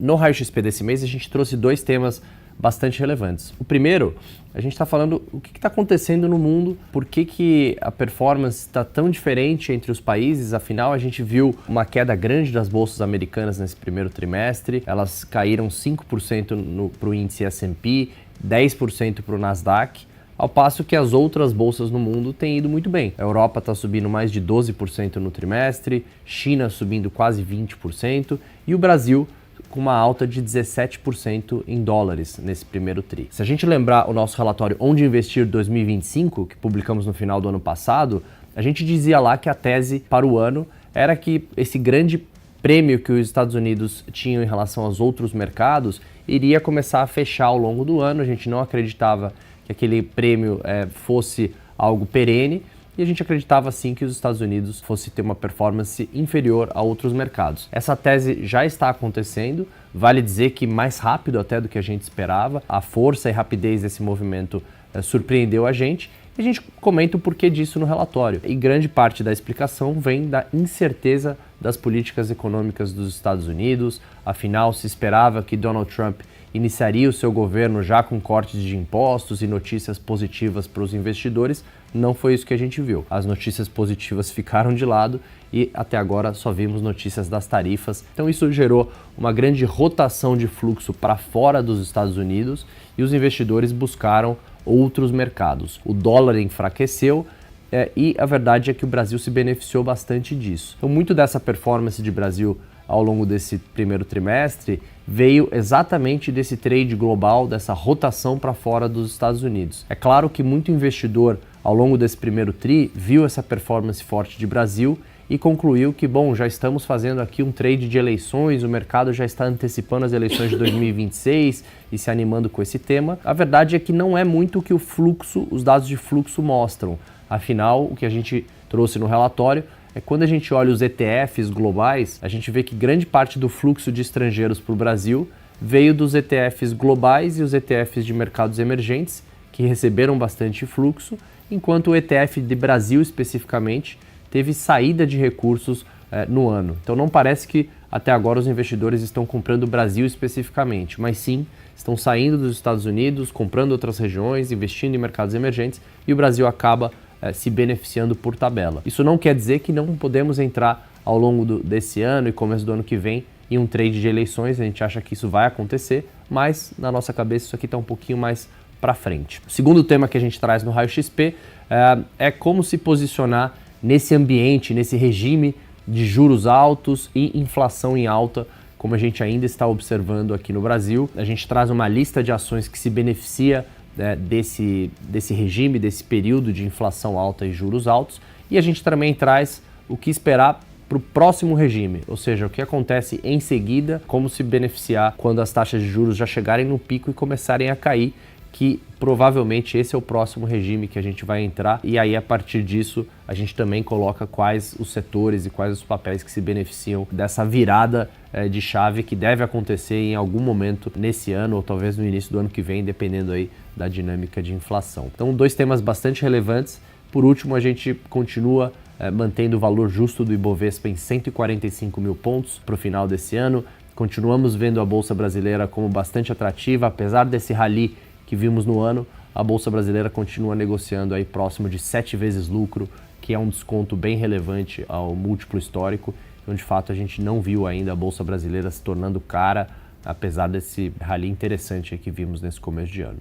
No Raio XP desse mês, a gente trouxe dois temas bastante relevantes. O primeiro, a gente está falando o que está acontecendo no mundo, por que a performance está tão diferente entre os países. Afinal, a gente viu uma queda grande das bolsas americanas nesse primeiro trimestre, elas caíram 5% para o índice S&P, 10% para o Nasdaq, ao passo que as outras bolsas no mundo têm ido muito bem. A Europa está subindo mais de 12% no trimestre, China subindo quase 20% e o Brasil com uma alta de 17% em dólares nesse primeiro tri. Se a gente lembrar o nosso relatório Onde Investir 2025, que publicamos no final do ano passado, a gente dizia lá que a tese para o ano era que esse grande prêmio que os Estados Unidos tinham em relação aos outros mercados iria começar a fechar ao longo do ano. A gente não acreditava que aquele prêmio fosse algo perene, e a gente acreditava sim que os Estados Unidos fosse ter uma performance inferior a outros mercados. Essa tese já está acontecendo, vale dizer que mais rápido até do que a gente esperava. A força e rapidez desse movimento surpreendeu a gente, e a gente comenta o porquê disso no relatório. E grande parte da explicação vem da incerteza das políticas econômicas dos Estados Unidos. Afinal, se esperava que Donald Trump iniciaria o seu governo já com cortes de impostos e notícias positivas para os investidores. Não foi isso que a gente viu. As notícias positivas ficaram de lado e até agora só vimos notícias das tarifas. Então isso gerou uma grande rotação de fluxo para fora dos Estados Unidos e os investidores buscaram outros mercados. O dólar enfraqueceu e a verdade é que o Brasil se beneficiou bastante disso. Então muito dessa performance de Brasil ao longo desse primeiro trimestre veio exatamente desse trade global, dessa rotação para fora dos Estados Unidos. É claro que muito investidor ao longo desse primeiro tri viu essa performance forte de Brasil e concluiu que, bom, já estamos fazendo aqui um trade de eleições, o mercado já está antecipando as eleições de 2026 e se animando com esse tema. A verdade é que não é muito o que os dados de fluxo mostram. Afinal, o que a gente trouxe no relatório é quando a gente olha os ETFs globais, a gente vê que grande parte do fluxo de estrangeiros para o Brasil veio dos ETFs globais e os ETFs de mercados emergentes, que receberam bastante fluxo, enquanto o ETF de Brasil especificamente teve saída de recursos no ano. Então não parece que até agora os investidores estão comprando o Brasil especificamente, mas sim estão saindo dos Estados Unidos, comprando outras regiões, investindo em mercados emergentes, e o Brasil acaba se beneficiando por tabela. Isso não quer dizer que não podemos entrar ao longo desse ano e começo do ano que vem em um trade de eleições. A gente acha que isso vai acontecer, mas na nossa cabeça isso aqui está um pouquinho mais para frente. O segundo tema que a gente traz no Raio XP é como se posicionar nesse ambiente, nesse regime de juros altos e inflação em alta, como a gente ainda está observando aqui no Brasil. A gente traz uma lista de ações que se beneficia desse regime, desse período de inflação alta e juros altos, e a gente também traz o que esperar para o próximo regime, ou seja, o que acontece em seguida, como se beneficiar quando as taxas de juros já chegarem no pico e começarem a cair, que provavelmente esse é o próximo regime que a gente vai entrar, e aí a partir disso a gente também coloca quais os setores e quais os papéis que se beneficiam dessa virada de chave que deve acontecer em algum momento nesse ano ou talvez no início do ano que vem, dependendo aí da dinâmica de inflação. Então, dois temas bastante relevantes. Por último, a gente continua mantendo o valor justo do Ibovespa em 145 mil pontos para o final desse ano. Continuamos vendo a Bolsa Brasileira como bastante atrativa, apesar desse rally que vimos no ano. A Bolsa Brasileira continua negociando aí próximo de 7 vezes lucro, que é um desconto bem relevante ao múltiplo histórico. Então, de fato, a gente não viu ainda a Bolsa Brasileira se tornando cara, apesar desse rally interessante que vimos nesse começo de ano.